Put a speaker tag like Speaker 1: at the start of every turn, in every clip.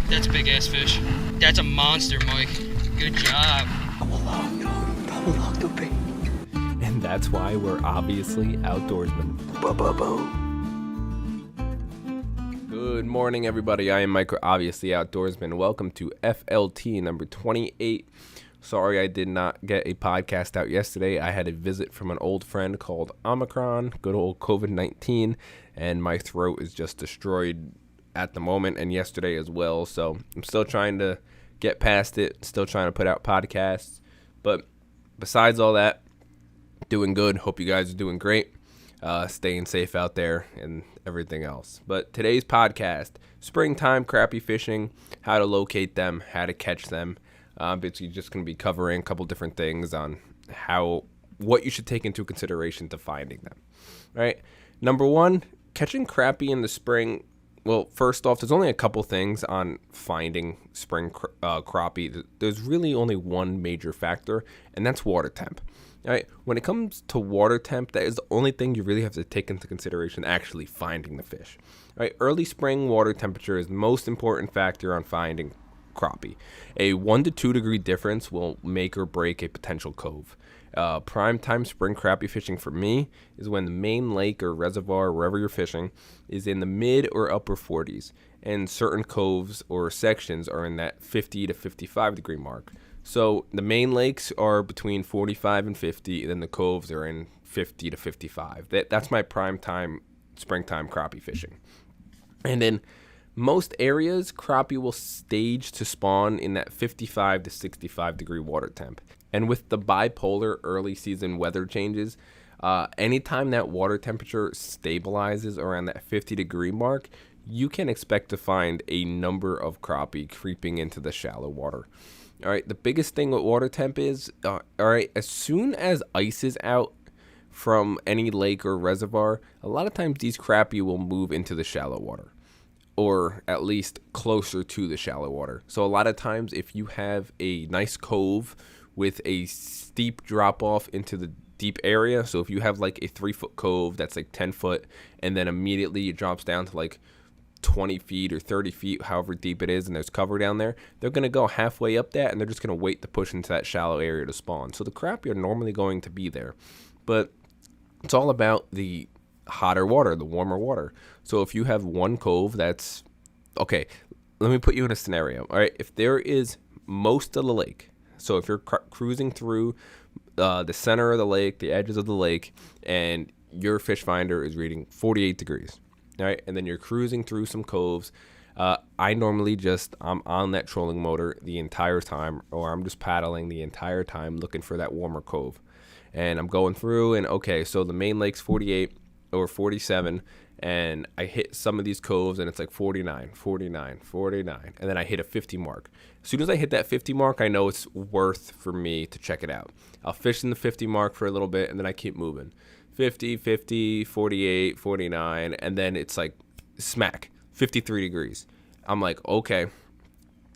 Speaker 1: That's a big ass fish. That's a monster, Mike. Good job.
Speaker 2: And that's why we're obviously outdoorsmen. Good morning, everybody. I am Mike, obviously outdoorsman. Welcome to FLT number 28. Sorry I did not get a podcast out yesterday. I had a visit from an old friend called Omicron, good old COVID-19, and my throat is just destroyed at the moment and yesterday as well. So I'm still trying to get past it, still trying to put out podcasts. But besides all that, doing good. Hope you guys are doing great. Staying safe out there and everything else. But today's podcast, springtime crappie fishing, how to locate them, how to catch them. Basically just going to be covering a couple different things on what you should take into consideration to finding them. All right. Number one, catching crappie in the spring. Well, first off, there's only a couple things on finding spring crappie. There's really only one major factor, and that's water temp. All right, when it comes to water temp, that is the only thing you really have to take into consideration actually finding the fish. All right, early spring water temperature is the most important factor on finding crappie. A 1 to 2 degree difference will make or break a potential cove. Prime time spring crappie fishing for me is when the main lake or reservoir, wherever you're fishing, is in the mid or upper 40s, and certain coves or sections are in that 50 to 55 degree mark. So the main lakes are between 45 and 50, and then the coves are in 50 to 55. That's my prime time springtime crappie fishing. And in most areas, crappie will stage to spawn in that 55 to 65 degree water temp. And with the bipolar early season weather changes, anytime that water temperature stabilizes around that 50 degree mark, you can expect to find a number of crappie creeping into the shallow water. All right, the biggest thing with water temp is, as soon as ice is out from any lake or reservoir, a lot of times these crappie will move into the shallow water, or at least closer to the shallow water. So a lot of times if you have a nice cove with a steep drop off into the deep area, so if you have like a 3-foot cove that's like 10 foot and then immediately it drops down to like 20 feet or 30 feet, however deep it is, and there's cover down there, they're going to go halfway up that and they're just going to wait to push into that shallow area to spawn. So the crappie are normally going to be there, but it's all about the hotter water, the warmer water. So if you have one cove that's okay, let me put you in a scenario. All right, if there is most of the lake, so if you're cruising through the center of the lake, the edges of the lake, and your fish finder is reading 48 degrees, all right, and then you're cruising through some coves, I normally I'm on that trolling motor the entire time, or I'm just paddling the entire time looking for that warmer cove. And I'm going through, and okay, so the main lake's 48 or 47, and I hit some of these coves and it's like 49, 49, 49, and then I hit a 50 mark. As soon as I hit that 50 mark, I know it's worth for me to check it out. I'll fish in the 50 mark for a little bit, and then I keep moving. 50, 50, 48, 49, and then it's like smack, 53 degrees. I'm like, okay,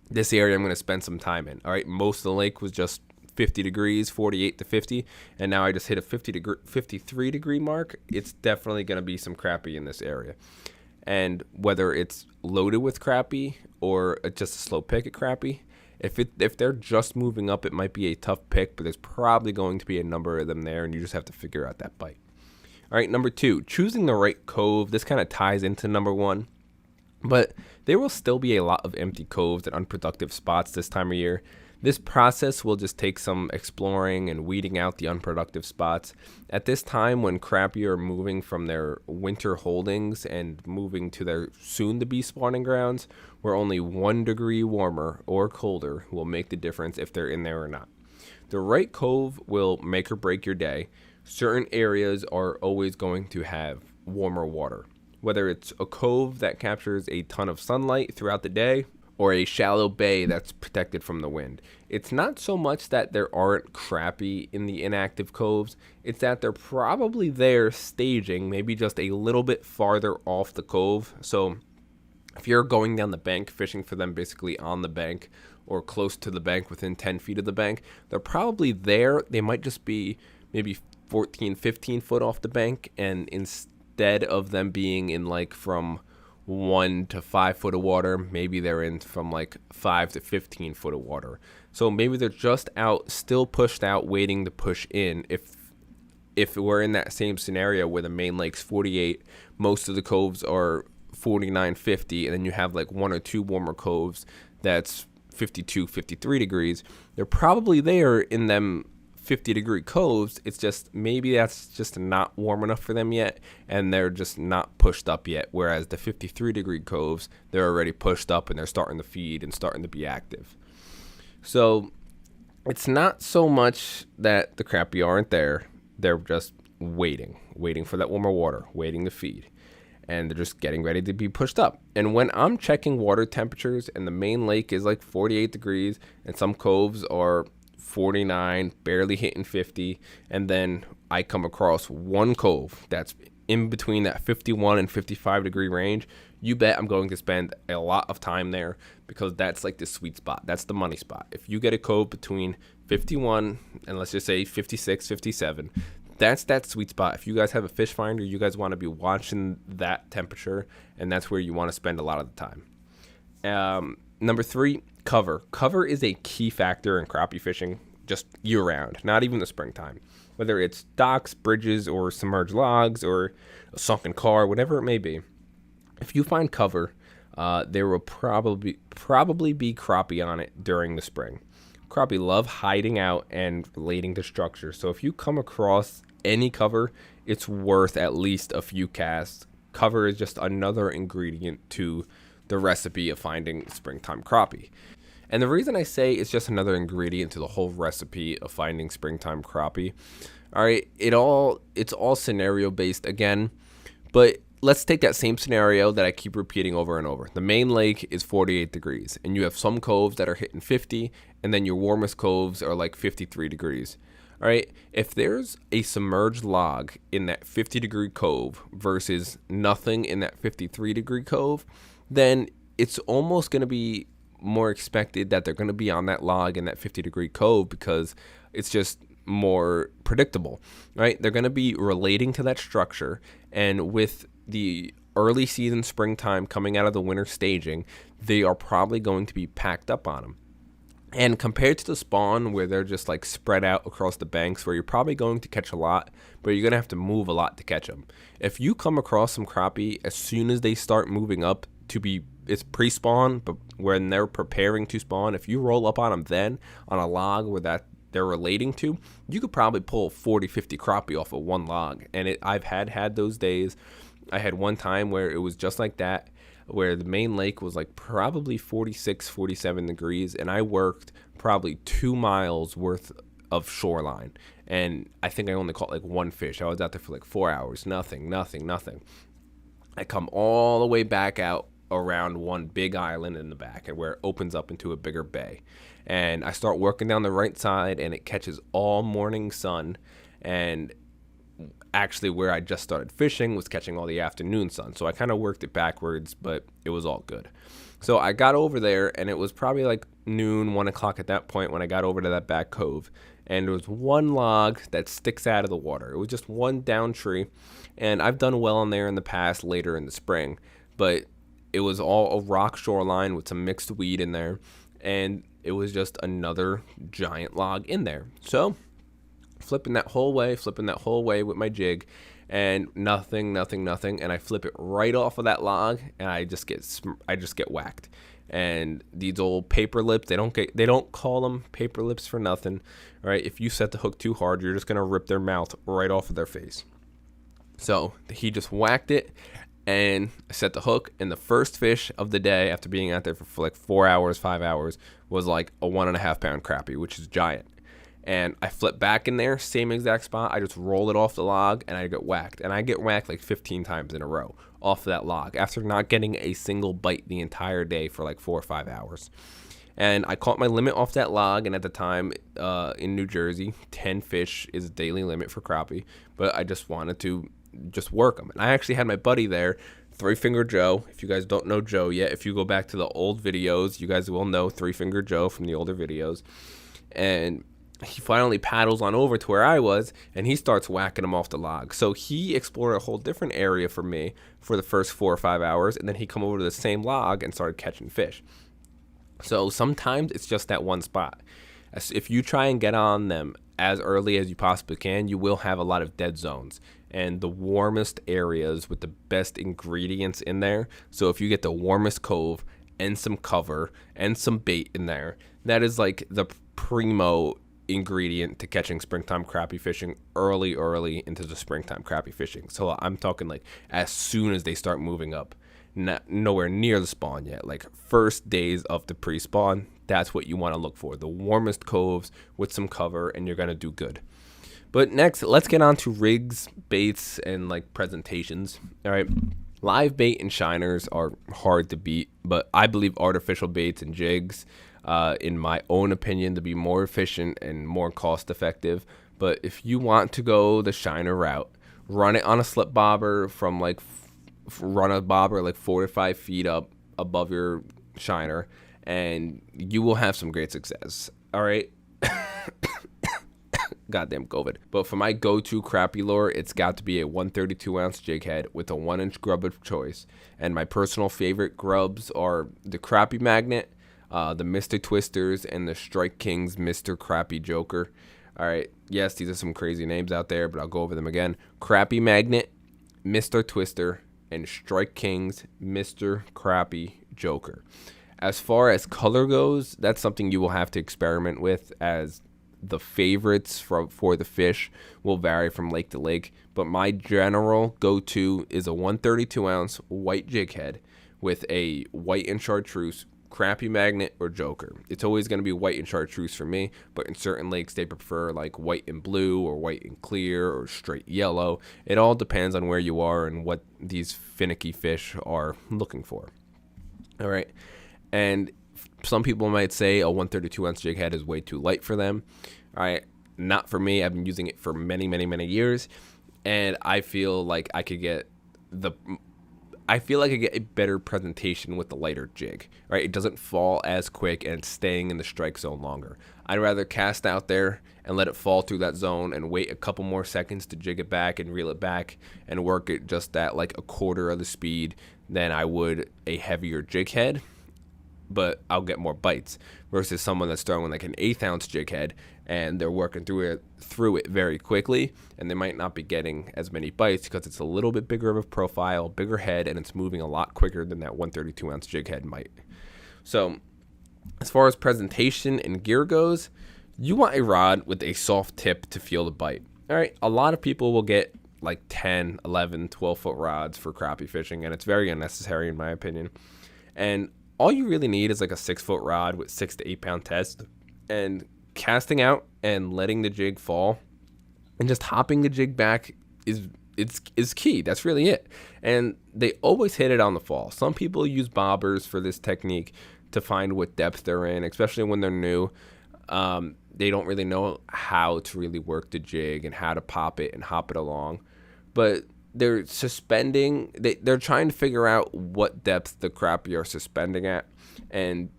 Speaker 2: this area I'm going to spend some time in. All right, most of the lake was just 50 degrees, 48 to 50, and now I just hit a 53 degree mark. It's definitely going to be some crappie in this area. And whether it's loaded with crappie or just a slow pick at crappie, if they're just moving up, it might be a tough pick, but there's probably going to be a number of them there, and you just have to figure out that bite. All right, number two, choosing the right cove. This kind of ties into number one, but there will still be a lot of empty coves and unproductive spots this time of year. This process will just take some exploring and weeding out the unproductive spots. At this time, when crappie are moving from their winter holdings and moving to their soon-to-be spawning grounds, where only 1 degree warmer or colder will make the difference if they're in there or not. The right cove will make or break your day. Certain areas are always going to have warmer water, whether it's a cove that captures a ton of sunlight throughout the day, or a shallow bay that's protected from the wind. It's not so much that there aren't crappie in the inactive coves, it's that they're probably there staging, maybe just a little bit farther off the cove. So if you're going down the bank fishing for them basically on the bank or close to the bank within 10 feet of the bank, they're probably there. They might just be maybe 14, 15 foot off the bank, and instead of them being in like from 1 to 5 foot of water. Maybe they're in from like 5 to 15 foot of water. So maybe they're just out, still pushed out, waiting to push in. If we're in that same scenario where the main lake's 48, most of the coves are 49, 50, and then you have like 1 or 2 warmer coves that's 52, 53 degrees, they're probably there in them 50-degree coves. It's just maybe that's just not warm enough for them yet, and they're just not pushed up yet. Whereas the 53-degree coves, they're already pushed up and they're starting to feed and starting to be active. So it's not so much that the crappie aren't there. They're just waiting for that warmer water, waiting to feed. And they're just getting ready to be pushed up. And when I'm checking water temperatures and the main lake is like 48 degrees and some coves are 49, barely hitting 50, and then I come across one cove that's in between that 51 and 55 degree range, you bet I'm going to spend a lot of time there, because that's like the sweet spot. That's the money spot. If you get a cove between 51 and let's just say 56, 57, that's that sweet spot. If you guys have a fish finder, you guys want to be watching that temperature, and that's where you want to spend a lot of the time. Number 3, cover. Cover is a key factor in crappie fishing just year round, not even the springtime. Whether it's docks, bridges, or submerged logs, or a sunken car, whatever it may be. If you find cover, there will probably be crappie on it during the spring. Crappie love hiding out and relating to structure. So if you come across any cover, it's worth at least a few casts. Cover is just another ingredient to the recipe of finding springtime crappie. And the reason I say it's just another ingredient to the whole recipe of finding springtime crappie, all right, it's all scenario based again, but let's take that same scenario that I keep repeating over and over. The main lake is 48 degrees, and you have some coves that are hitting 50, and then your warmest coves are like 53 degrees. All right, if there's a submerged log in that 50-degree cove versus nothing in that 53-degree cove, then it's almost going to be more expected that they're going to be on that log in that 50-degree cove, because it's just more predictable, right? They're going to be relating to that structure, and with the early season springtime coming out of the winter staging, they are probably going to be packed up on them. And compared to the spawn, where they're just like spread out across the banks, where you're probably going to catch a lot, but you're going to have to move a lot to catch them. If you come across some crappie as soon as they start moving up to be, it's pre-spawn, but when they're preparing to spawn, if you roll up on them then on a log where that they're relating to, you could probably pull 40, 50 crappie off of one log. And I've had those days. I had one time where it was just like that, where the main lake was like probably 46, 47 degrees, and I worked probably 2 miles worth of shoreline, and I think I only caught like one fish. I was out there for like 4 hours, nothing. I come all the way back out around one big island in the back, and where it opens up into a bigger bay, and I start working down the right side, and it catches all morning sun, and actually where I just started fishing was catching all the afternoon sun. So I kind of worked it backwards, but it was all good. So I got over there, and it was probably like noon, 1 o'clock at that point when I got over to that back cove. And there was one log that sticks out of the water. It was just one down tree. And I've done well on there in the past, later in the spring. But it was all a rock shoreline with some mixed weed in there. And it was just another giant log in there. So flipping that whole way with my jig, and nothing, and I flip it right off of that log, and I just get whacked. And these old paper lips, they don't call them paper lips for nothing. All right, if you set the hook too hard, you're just gonna rip their mouth right off of their face. So he just whacked it, and I set the hook, and the first fish of the day, after being out there for like 4 hours, 5 hours, was like a 1.5 pound crappie, which is giant. And I flip back in there, same exact spot. I just roll it off the log, and I get whacked. And I get whacked like 15 times in a row off of that log after not getting a single bite the entire day for like 4 or 5 hours. And I caught my limit off that log, and at the time in New Jersey, 10 fish is a daily limit for crappie. But I just wanted to just work them. And I actually had my buddy there, Three Finger Joe. If you guys don't know Joe yet, if you go back to the old videos, you guys will know Three Finger Joe from the older videos. And he finally paddles on over to where I was, and he starts whacking them off the log. So he explored a whole different area from me for the first 4 or 5 hours, and then he come over to the same log and started catching fish. So sometimes it's just that one spot. If you try and get on them as early as you possibly can, you will have a lot of dead zones and the warmest areas with the best ingredients in there. So if you get the warmest cove and some cover and some bait in there, that is like the primo ingredient to catching springtime crappie fishing early into the springtime crappie fishing. So I'm talking like as soon as they start moving up, not nowhere near the spawn yet, like first days of the pre-spawn. That's what you want to look for, the warmest coves with some cover, and you're going to do good. But next, let's get on to rigs, baits, and like presentations. All right, live bait and shiners are hard to beat, but I believe artificial baits and jigs, in my own opinion, to be more efficient and more cost effective. But if you want to go the shiner route, run it on a slip bobber from like run a bobber like 4 to 5 feet up above your shiner, and you will have some great success. All right. Goddamn COVID. But for my go-to crappie lure, it's got to be a 132 ounce jig head with a 1-inch grub of choice. And my personal favorite grubs are the Crappie Magnet, the Mr. Twisters, and the Strike King's Mr. Crappie Joker. All right. Yes, these are some crazy names out there, but I'll go over them again. Crappie Magnet, Mr. Twister, and Strike King's Mr. Crappie Joker. As far as color goes, that's something you will have to experiment with, as the favorites for the fish will vary from lake to lake. But my general go-to is a 132 ounce white jig head with a white and chartreuse Crappie Magnet or Joker. It's always going to be white and chartreuse for me, but in certain lakes they prefer like white and blue or white and clear or straight yellow. It all depends on where you are and what these finicky fish are looking for. All right. And some people might say a 132 ounce jig head is way too light for them. All right. Not for me. I've been using it for many, many, many years, and I feel like I get a better presentation with the lighter jig, right? It doesn't fall as quick and it's staying in the strike zone longer. I'd rather cast out there and let it fall through that zone and wait a couple more seconds to jig it back and reel it back and work it just at like a quarter of the speed than I would a heavier jig head, but I'll get more bites versus someone that's throwing like an 1/8 ounce jig head and they're working through it very quickly, and they might not be getting as many bites because it's a little bit bigger of a profile, bigger head, and it's moving a lot quicker than that 132 ounce jig head might. So as far as presentation and gear goes, you want a rod with a soft tip to feel the bite. All right, a lot of people will get like 10, 11, 12-foot rods for crappie fishing, and it's very unnecessary in my opinion. And all you really need is like a 6-foot rod with 6 to 8 pound test, and casting out and letting the jig fall and just hopping the jig back is key. That's really it. And they always hit it on the fall. Some people use bobbers for this technique to find what depth they're in, especially when they're new. They don't really know how to really work the jig and how to pop it and hop it along, but they're suspending. They're trying to figure out what depth the crappie are suspending at, and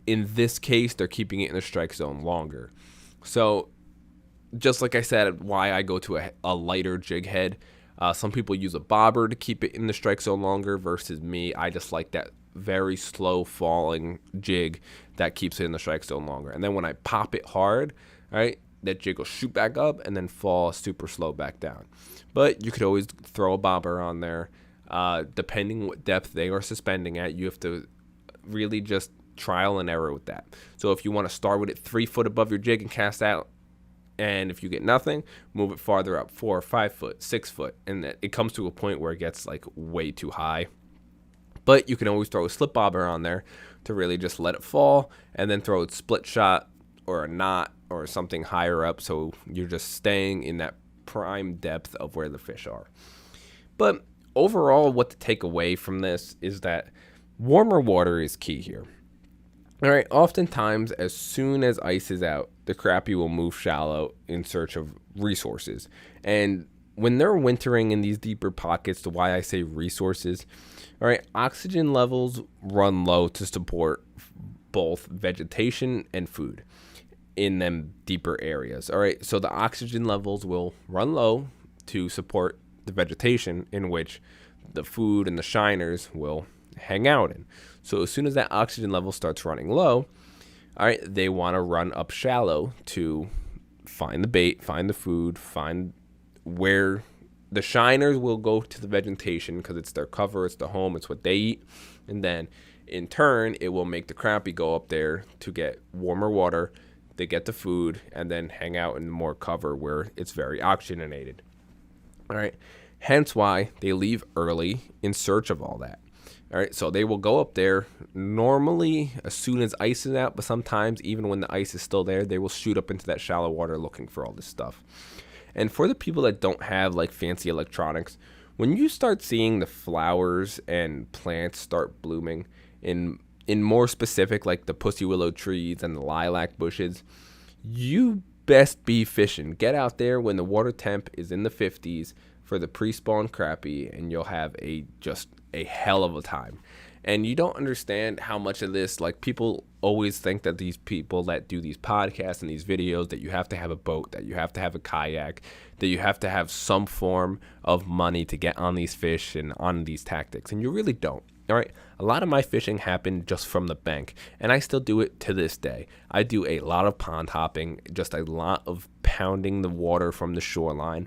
Speaker 2: in this case, they're keeping it in the strike zone longer. So, just like I said, why I go to a lighter jig head. Some people use a bobber to keep it in the strike zone longer versus me. I just like that very slow falling jig that keeps it in the strike zone longer. And then when I pop it hard, right, that jig will shoot back up and then fall super slow back down. But you could always throw a bobber on there. Depending what depth they are suspending at, you have to really just trial and error with that. So if you want to start with it 3 foot above your jig and cast out, and if you get nothing, move it farther up, 4 or 5 foot, 6 foot, and it comes to a point where it gets like way too high. But you can always throw a slip bobber on there to really just let it fall, and then throw a split shot or a knot or something higher up, so you're just staying in that prime depth of where the fish are. But overall, what to take away from this is that warmer water is key here. All right, oftentimes, as soon as ice is out, the crappie will move shallow in search of resources. And when they're wintering in these deeper pockets, to why I say resources, all right, oxygen levels run low to support both vegetation and food. in them deeper areas. All right, so the oxygen levels will run low to support the vegetation in which the food and the shiners will hang out in. So as soon as that oxygen level starts running low, all right, they want to run up shallow to find the bait, find the food, find where the shiners will go to the vegetation because it's their cover, it's the home, it's what they eat. And then in turn, it will make the crappie go up there to get warmer water, they get the food, and then hang out in more cover where it's very oxygenated. All right, hence why they leave early in search of all that. All right, so they will go up there normally as soon as ice is out, but sometimes even when the ice is still there, they will shoot up into that shallow water looking for all this stuff. And for the people that don't have like fancy electronics, when you start seeing the flowers and plants start blooming in more specific, like the pussy willow trees and the lilac bushes, you best be fishing. Get out there when the water temp is in the 50s for the pre-spawn crappie, and you'll have just a hell of a time. And you don't understand how much of this, like, people always think that these people that do these podcasts and these videos, that you have to have a boat, that you have to have a kayak, that you have to have some form of money to get on these fish and on these tactics. And you really don't. All right, a lot of my fishing happened just from the bank, and I still do it to this day. I do a lot of pond hopping, just a lot of pounding the water from the shoreline,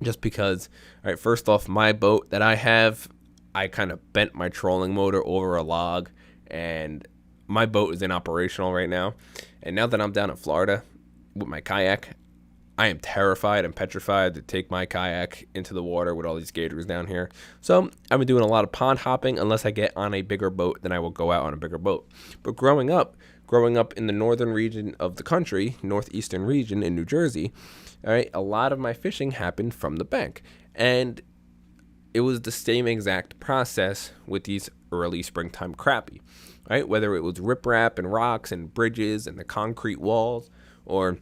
Speaker 2: just because, all right, first off, my boat that I have, I kind of bent my trolling motor over a log, and my boat is inoperational right now. And now that I'm down in Florida with my kayak, I am terrified and petrified to take my kayak into the water with all these gators down here. So I've been doing a lot of pond hopping. Unless I get on a bigger boat, then I will go out on a bigger boat. But growing up in the northern region of the country, northeastern region in New Jersey, all right, a lot of my fishing happened from the bank. And it was the same exact process with these early springtime crappie, right? Whether it was riprap and rocks and bridges and the concrete walls, or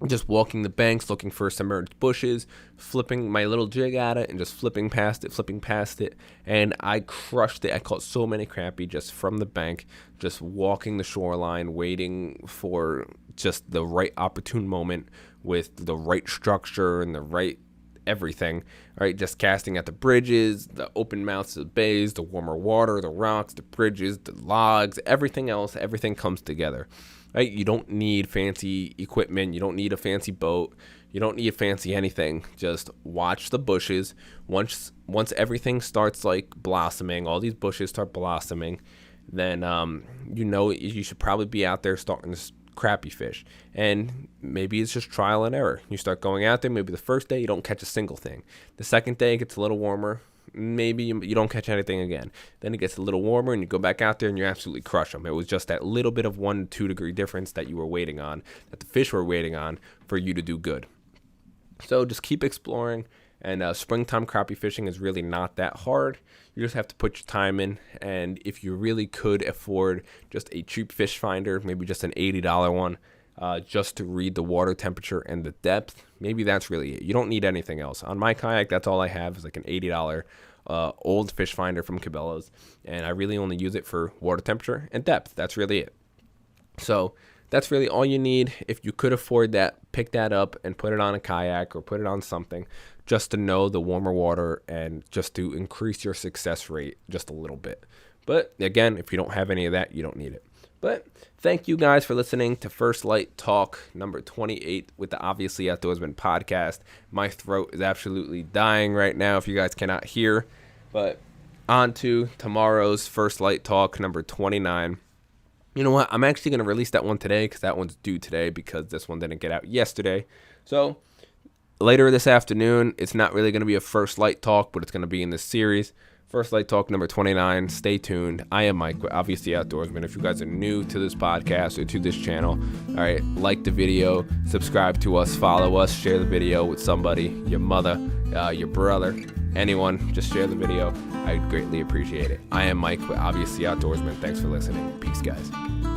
Speaker 2: just walking the banks looking for submerged bushes, flipping my little jig at it and just flipping past it. And I crushed it. I caught so many crappie just from the bank, just walking the shoreline, waiting for just the right opportune moment with the right structure and the right everything, right? Just casting at the bridges, the open mouths of the bays, the warmer water, the rocks, the bridges, the logs, everything else, everything comes together, right? You don't need fancy equipment. You don't need a fancy boat. You don't need fancy anything. Just watch the bushes. Once everything starts like blossoming, all these bushes start blossoming, then you should probably be out there starting to crappie fish. And maybe it's just trial and error. You start going out there, maybe the first day you don't catch a single thing. The second day it gets a little warmer, maybe you don't catch anything again. Then it gets a little warmer and you go back out there and you absolutely crush them. It was just that little bit of 1 to 2 degree difference that you were waiting on, that the fish were waiting on for you to do good. So just keep exploring. And springtime crappie fishing is really not that hard. You just have to put your time in. And if you really could afford just a cheap fish finder, maybe just an $80 one, just to read the water temperature and the depth, maybe that's really it. You don't need anything else. On my kayak, that's all I have is like an $80 old fish finder from Cabela's. And I really only use it for water temperature and depth. That's really it. So that's really all you need. If you could afford that, pick that up and put it on a kayak or put it on something just to know the warmer water and just to increase your success rate just a little bit. But again, if you don't have any of that, you don't need it. But thank you guys for listening to First Light Talk number 28 with the Obviously Outdoorsmen podcast. My throat is absolutely dying right now if you guys cannot hear. But on to tomorrow's First Light Talk number 29. You know what? I'm actually going to release that one today because that one's due today because this one didn't get out yesterday. So later this afternoon, it's not really going to be a First Light Talk, but it's going to be in this series. First Light Talk number 29. Stay tuned. I am Mike, Obviously Outdoorsman. If you guys are new to this podcast or to this channel, all right, like the video, subscribe to us, follow us, share the video with somebody, your mother, your brother, anyone. Just share the video. I'd greatly appreciate it. I am Mike, Obviously Outdoorsman. Thanks for listening. Peace, guys.